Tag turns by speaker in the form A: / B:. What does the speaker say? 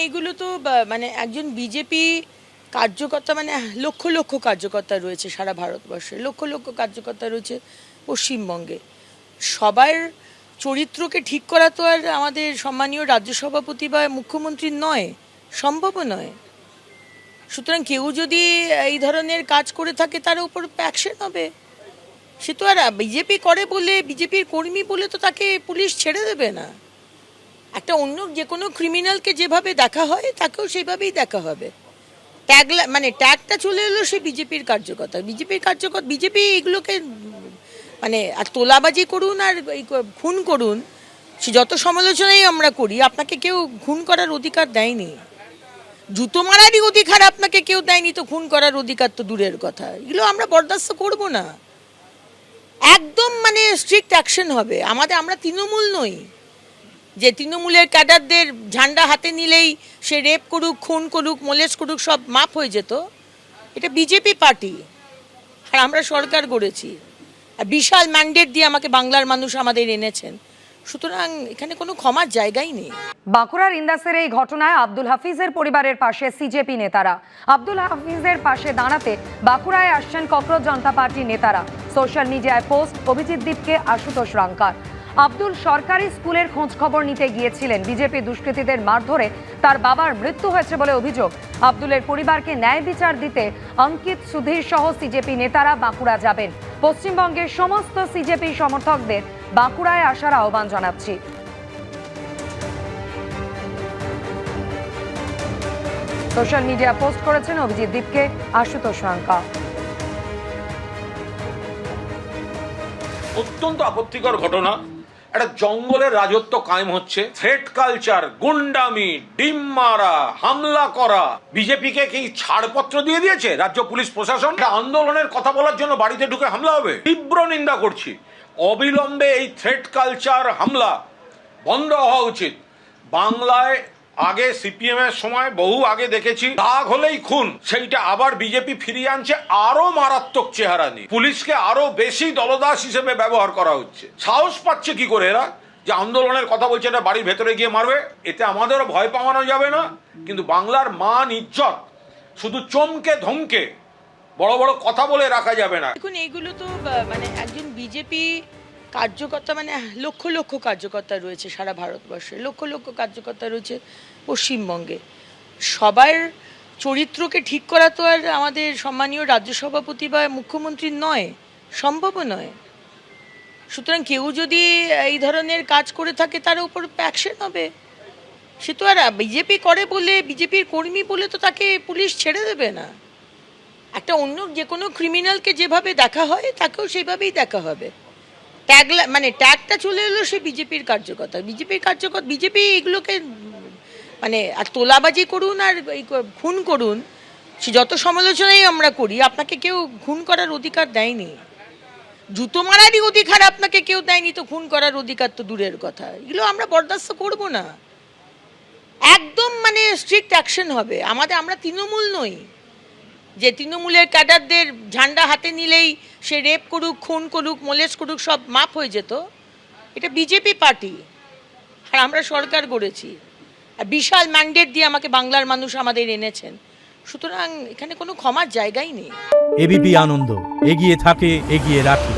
A: এইগুলো তো মানে একজন বিজেপি কার্যকর্তা, মানে লক্ষ লক্ষ কার্যকর্তা রয়েছে সারা ভারতবর্ষে, লক্ষ লক্ষ কার্যকর্তা রয়েছে পশ্চিমবঙ্গে। সবার চরিত্রকে ঠিক করা তো আর আমাদের সম্মানীয় রাজ্য সভাপতি বা মুখ্যমন্ত্রীর নয়, সম্ভবও নয়। সুতরাং কেউ যদি এই ধরনের কাজ করে থাকে তার উপর অ্যাকশন হবে। সে তো আর বিজেপি করে বলে, বিজেপির কর্মী বলে তো তাকে পুলিশ ছেড়ে দেবে না। একটা অন্য যে কোনো ক্রিমিনালকে যেভাবে দেখা হয় তাকেও সেইভাবেই দেখা হবে। ট্যাগটা চলে এলো সে বিজেপির কার্যকর্তা। বিজেপি এগুলোকে মানে আর তোলাবাজি করুন আর এই খুন করুন, সে যত সমালোচনাই আমরা করি, আপনাকে কেউ খুন করার অধিকার দেয়নি। জুতো মারারই অধিকার আপনাকে কেউ দেয়নি, তো খুন করার অধিকার তো দূরের কথা। এগুলো আমরা বরদাস্ত করব না। একদম মানে স্ট্রিক্ট অ্যাকশন হবে। আমরা তৃণমূল নই যে তৃণমূলের ক্যাডারদের ঝান্ডা হাতে নিলেই সে রেপ করুক, খুন করুক, মোলেস্ট করুক সব মাপ হয়ে যেত। এটা বিজেপি পার্টি, আর আমরা সরকার গড়েছি, আর বিশাল ম্যান্ডেট দিয়ে আমাকে বাংলার মানুষ আমাদের এনেছেন। সুতরাং এখানে কোনো ক্ষমার জায়গাই নেই।
B: বাঁকুড়ার ইন্দাসের এই ঘটনায় আব্দুল হাফিজের পরিবারের পাশে সিজেপি নেতারা। আব্দুল হাফিজের পাশে দাঁড়াতে বাঁকুড়ায় আসছেন ককরোচ জনতা পার্টির নেতারা। সোশ্যাল মিডিয়ায় পোস্ট অভিজিৎ দীপকে আশুতোষ রাঙ্কার। আব্দুল সরকারি স্কুলের খোঁজ খবর নিতে গিয়েছিলেন। বিজেপি দুষ্কৃতীদের মারধরে তার বাবার মৃত্যু হয়েছে বলে অভিযোগ। আব্দুলের পরিবারকে ন্যায় বিচার দিতে অঙ্কিত, সুধীর সহ সিজেপি নেতারা বাঁকুড়া যাবেন। পশ্চিমবঙ্গের সমস্ত সিজেপি সমর্থকদের বাঁকুড়ায় আসার আহ্বান জানাচ্ছি। সোশ্যাল মিডিয়া পোস্ট করেছেন অভিজিৎ দীপকে আশুতোষ রাঙ্কা।
C: অত্যন্ত আপত্তিকর ঘটনা। একটা জঙ্গলের রাজত্ব কায়েম হচ্ছে, থ্রেট কালচার, গুন্ডামি, ডিম মারা, হামলা করা। বিজেপিকে কি ছাড়পত্র দিয়ে দিয়েছে রাজ্য পুলিশ প্রশাসন? আন্দোলনের কথা বলার জন্য বাড়িতে ঢুকে হামলা হবে? তীব্র নিন্দা করছি। অবিলম্বে এই থ্রেট কালচার, হামলা বন্ধ হওয়া উচিত। বাংলায় আগে সিপিএম এর সময় বহু আগে দেখেছি, দাগ হলেই খুন, সেইটা আবার বিজেপি ফিরিয়ে আনছে আরো মারাত্মক চেহারা নিয়ে। পুলিশকে আরো বেশি দলদাস হিসেবে ব্যবহার করা হচ্ছে। সাহস পাচ্ছে কি করে এরা যে আন্দোলনের কথা বলছে, এটা বাড়ির ভেতরে গিয়ে মারবে? এতে আমাদেরও ভয় পাওয়ানো যাবে না, কিন্তু বাংলার মান ইজ্জত শুধু চমকে ধমকে বড় বড় কথা বলে রাখা যাবে না।
A: দেখুন, এইগুলো তো মানে একজন বিজেপি কার্যকর্তা, মানে লক্ষ লক্ষ কার্যকর্তা রয়েছে সারা ভারতবর্ষে, লক্ষ লক্ষ কার্যকর্তা রয়েছে পশ্চিমবঙ্গে। সবার চরিত্রকে ঠিক করা তো আর আমাদের সম্মানীয় রাজ্য সভাপতি বা মুখ্যমন্ত্রীর নয়, সম্ভবও নয়। সুতরাং কেউ যদি এই ধরনের কাজ করে থাকে তার উপর অ্যাকশন হবে। সে তো আর বিজেপি করে বলে, বিজেপির কর্মী বলে তো তাকে পুলিশ ছেড়ে দেবে না। একটা অন্য যে কোনো ক্রিমিনালকে যেভাবে দেখা হয় তাকেও সেইভাবেই দেখা হবে। ট্যাগটা চলে এলো সে বিজেপির কার্যকর্তা। বিজেপি এগুলোকে মানে আর তোলাবাজি করুন আর এই খুন করুন, সে যত সমালোচনাই আমরা করি, আপনাকে কেউ খুন করার অধিকার দেয়নি। জুতো মারারই অধিকার আপনাকে কেউ দেয়নি, তো খুন করার অধিকার তো দূরের কথা। এগুলো আমরা বরদাস্ত করব না। একদম মানে স্ট্রিক্ট অ্যাকশন হবে। আমরা তৃণমূল নই যে তৃণমূলের ক্যাডারদের ঝান্ডা হাতে নিলেই সে রেপ করুক, খুন করুক, মোলেস্ট করুক সব মাপ হয়ে যেত। এটা বিজেপি পার্টি, আর আমরা সরকার গড়েছি, আর বিশাল ম্যান্ডেট দিয়ে আমাকে বাংলার মানুষ আমাদের এনেছেন। সুতরাং এখানে কোনো ক্ষমার জায়গাই নেই।
D: এবিপি আনন্দ এগিয়ে থাকে, এগিয়ে রাখে।